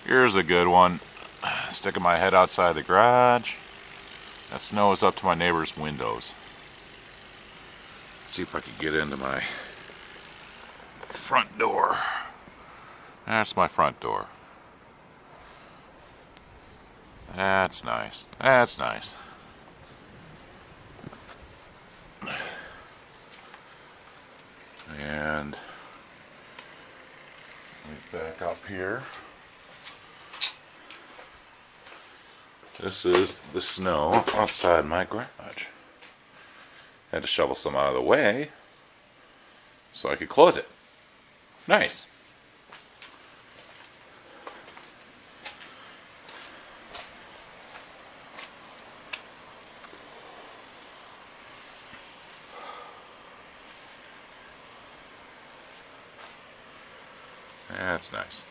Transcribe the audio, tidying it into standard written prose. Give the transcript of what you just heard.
Here's a good one. Sticking my head outside the garage. That snow is up to my neighbor's windows. Let's see if I can get into my front door. That's my front door. That's nice. That's nice. And let me back up here. This is the snow outside my garage. Had to shovel some out of the way so I could close it. Nice. That's nice.